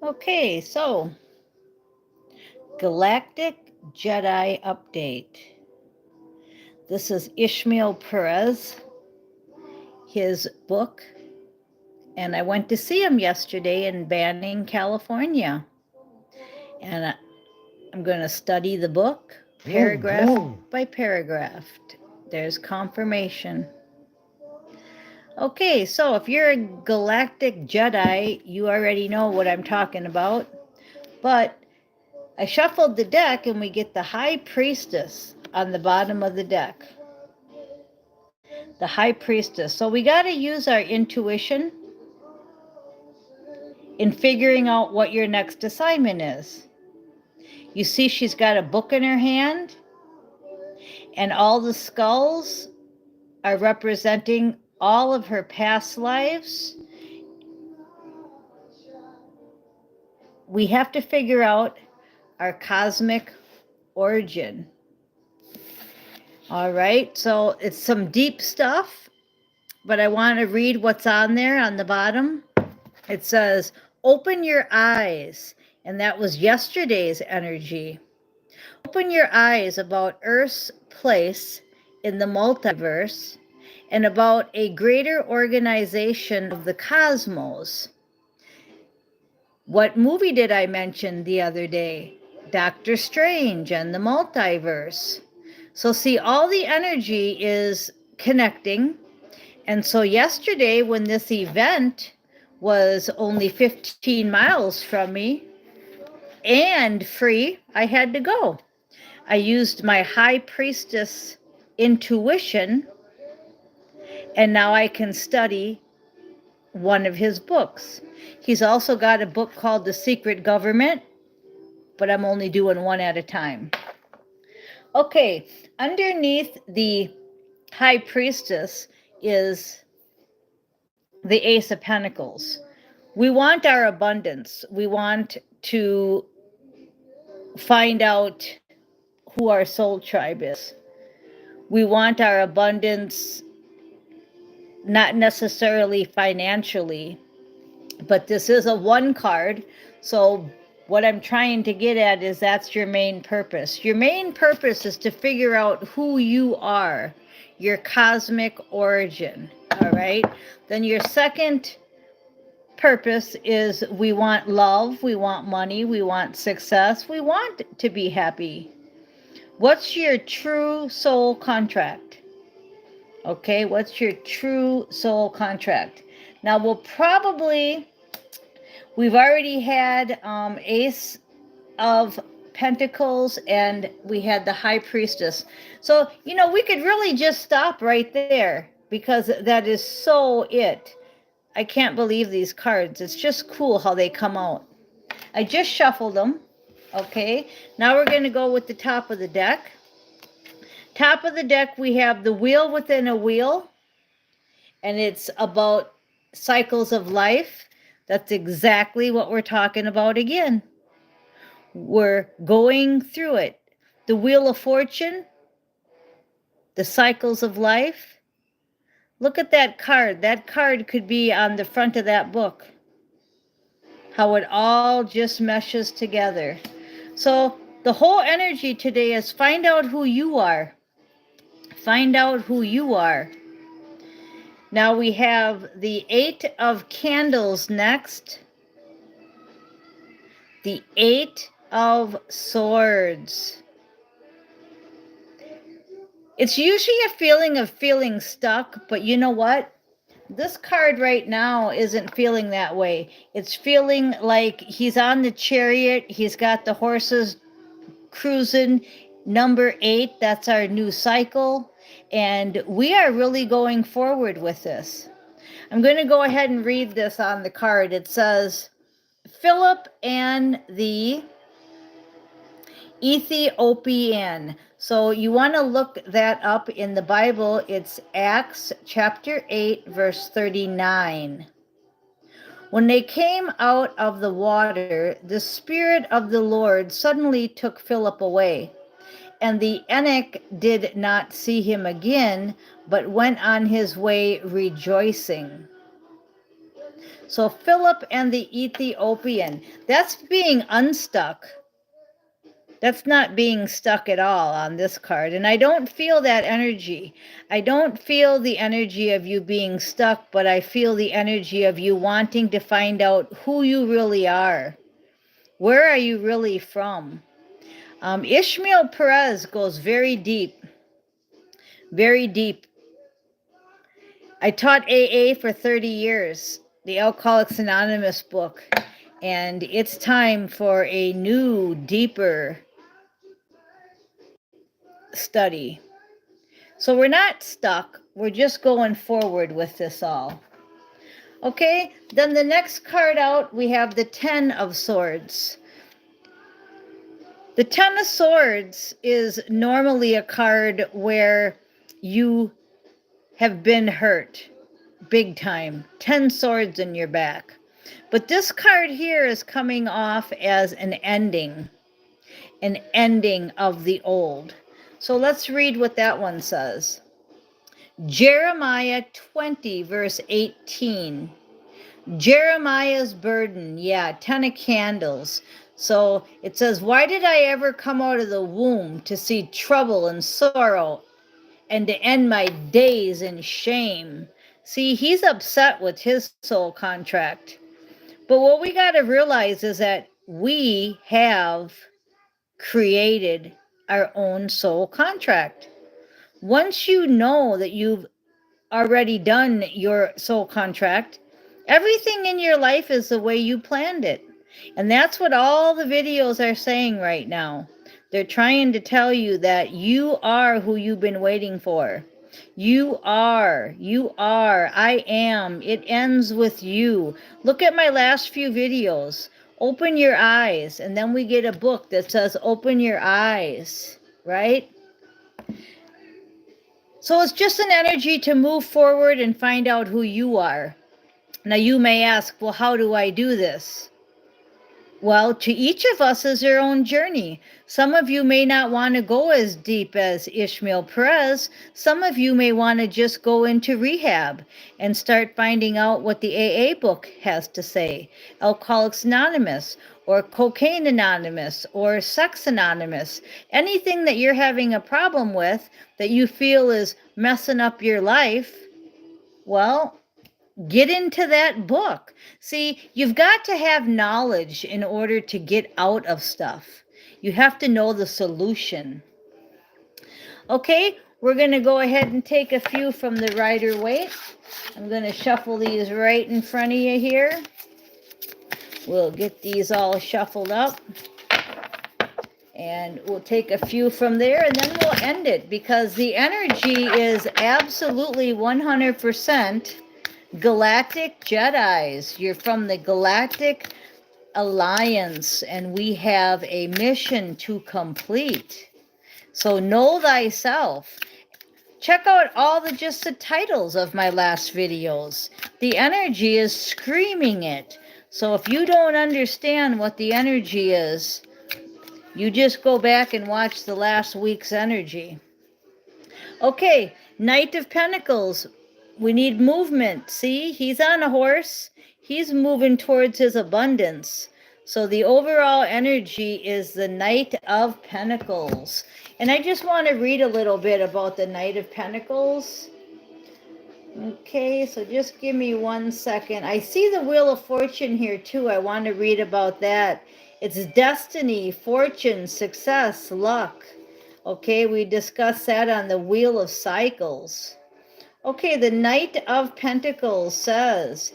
Okay, so Galactic Jedi Update. This is Ishmael Perez, his book, and I went to see him yesterday in Banning, California. And I'm going to study the book paragraph by paragraph. There's confirmation. Okay, so if you're a galactic Jedi, you already know what I'm talking about. But I shuffled the deck and we get the High Priestess on the bottom of the deck. The High Priestess. So we got to use our intuition in figuring out what your next assignment is. You see she's got a book in her hand, and all the skulls are representing all of her past lives. We have to figure out our cosmic origin. All right, so it's some deep stuff, but I want to read what's on there on the bottom. It says, open your eyes, and that was yesterday's energy. Open your eyes about Earth's place in the multiverse and about a greater organization of the cosmos. What movie did I mention the other day? Doctor Strange and the multiverse. So see, all the energy is connecting. And so yesterday, when this event was only 15 miles from me and free, I had to go. I used my High Priestess intuition, and now I can study one of his books. He's also got a book called The Secret Government, but I'm only doing one at a time. Okay, underneath the High Priestess is the Ace of Pentacles. We want our abundance. We want to find out who our soul tribe is. We want our abundance, not necessarily financially, but this is a one card. So what I'm trying to get at is that's your main purpose. Your main purpose is to figure out who you are, your cosmic origin. All right. Then your second purpose is we want love, we want money, we want success, we want to be happy. What's your true soul contract? Okay, what's your true soul contract? Now we've already had Ace of Pentacles, and we had the High Priestess. So, we could really just stop right there because that is so it. I can't believe these cards. It's just cool how they come out. I just shuffled them. Okay, now we're going to go with the top of the deck. Top of the deck, we have the wheel within a wheel, and it's about cycles of life. That's exactly what we're talking about again. We're going through it. The Wheel of Fortune, the cycles of life. Look at that card. That card could be on the front of that book. How it all just meshes together. So the whole energy today is find out who you are. Find out who you are. Now we have the Eight of Candles next. The Eight of Swords. It's usually a feeling of feeling stuck, but you know what? This card right now isn't feeling that way. It's feeling like he's on the chariot. He's got the horses cruising. Number 8, that's our new cycle. And we are really going forward with this. I'm going to go ahead and read this on the card. It says, Philip and the Ethiopian. So you want to look that up in the Bible. It's Acts chapter 8, verse 39. When they came out of the water, the Spirit of the Lord suddenly took Philip away. And the eunuch did not see him again, but went on his way rejoicing. So Philip and the Ethiopian, that's being unstuck. That's not being stuck at all on this card. And I don't feel that energy. I don't feel the energy of you being stuck, but I feel the energy of you wanting to find out who you really are. Where are you really from? Ishmael Perez goes very deep, very deep. I taught AA for 30 years, the Alcoholics Anonymous book, and it's time for a new, deeper study. So we're not stuck, we're just going forward with this all. Okay, then the next card out, we have the 10 of Swords. The 10 of Swords is normally a card where you have been hurt big time. 10 swords in your back. But this card here is coming off as an ending of the old. So let's read what that one says. Jeremiah 20, verse 18. Jeremiah's burden, 10 of candles. So it says, why did I ever come out of the womb to see trouble and sorrow and to end my days in shame? See, he's upset with his soul contract. But what we got to realize is that we have created our own soul contract. Once you know that you've already done your soul contract, everything in your life is the way you planned it. And that's what all the videos are saying right now. They're trying to tell you that you are who you've been waiting for. You are, I am. It ends with you. Look at my last few videos. Open your eyes. And then we get a book that says, open your eyes, right? So it's just an energy to move forward and find out who you are. Now you may ask, well, how do I do this? Well, to each of us is their own journey. Some of you may not want to go as deep as Ishmael Perez. Some of you may want to just go into rehab and start finding out what the AA book has to say. Alcoholics Anonymous, or Cocaine Anonymous, or Sex Anonymous. Anything that you're having a problem with that you feel is messing up your life, well, get into that book. See, you've got to have knowledge in order to get out of stuff. You have to know the solution. Okay, we're going to go ahead and take a few from the Rider-Waite. I'm going to shuffle these right in front of you here. We'll get these all shuffled up. And we'll take a few from there and then we'll end it, because the energy is absolutely 100% Galactic Jedis. You're from the Galactic Alliance, and we have a mission to complete. So know thyself. Check out all the titles of my last videos. The energy is screaming it. So if you don't understand what the energy is, you just go back and watch the last week's energy. Okay, Knight of Pentacles. We need movement. See, he's on a horse. He's moving towards his abundance. So the overall energy is the Knight of Pentacles. And I just want to read a little bit about the Knight of Pentacles. Okay, so just give me 1 second. I see the Wheel of Fortune here too. I want to read about that. It's destiny, fortune, success, luck. Okay, we discussed that on the Wheel of Cycles. Okay, the Knight of Pentacles says,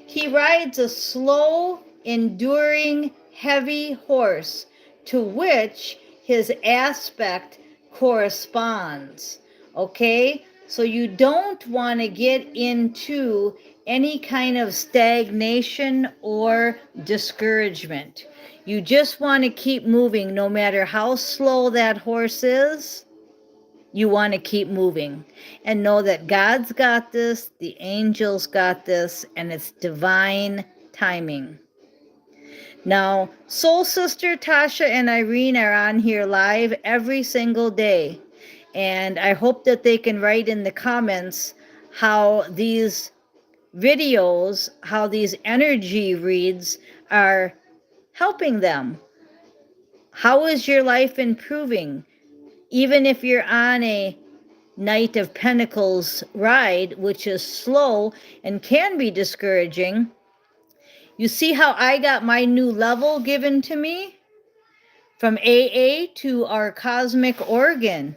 he rides a slow, enduring, heavy horse to which his aspect corresponds. Okay, so you don't want to get into any kind of stagnation or discouragement. You just want to keep moving no matter how slow that horse is. You want to keep moving and know that God's got this, the angels got this, and it's divine timing. Now, Soul Sister Tasha and Irene are on here live every single day. And I hope that they can write in the comments how these videos how these energy reads are helping them. How is your life improving? Even if you're on a Knight of Pentacles ride, which is slow and can be discouraging, you see how I got my new level given to me? From AA to our cosmic organ.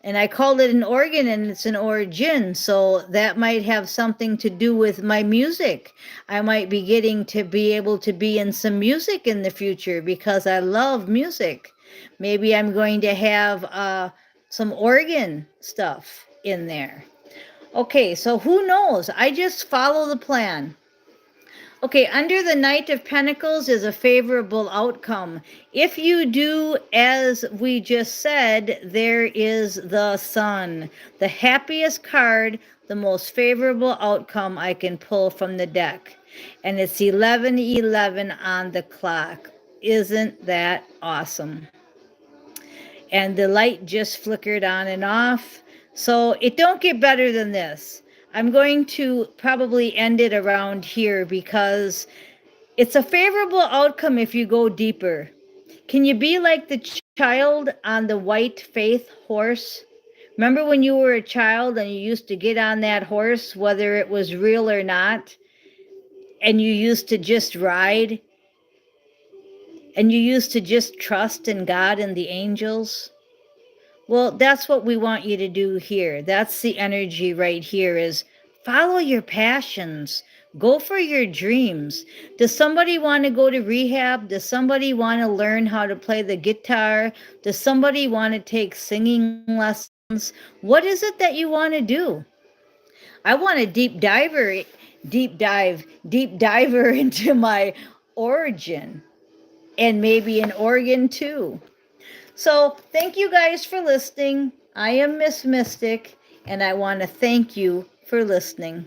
And I called it an organ, and it's an origin, so that might have something to do with my music. I might be getting to be able to be in some music in the future because I love music. Maybe I'm going to have some organ stuff in there. Okay, so who knows? I just follow the plan. Okay, under the Knight of Pentacles is a favorable outcome. If you do as we just said, there is the Sun. The happiest card, the most favorable outcome I can pull from the deck. And it's 11:11 on the clock. Isn't that awesome? And the light just flickered on and off. So it don't get better than this. I'm going to probably end it around here because it's a favorable outcome if you go deeper. Can you be like the child on the white faith horse? Remember when you were a child and you used to get on that horse, whether it was real or not, and you used to just ride, and you used to just trust in God and the angels? Well, that's what we want you to do here. That's the energy right here is follow your passions. Go for your dreams. Does somebody want to go to rehab? Does somebody want to learn how to play the guitar? Does somebody want to take singing lessons? What is it that you want to do? I want to deep diver into my origin and maybe an organ too. So thank you guys for listening. I am Miss Mystic, and I want to thank you for listening.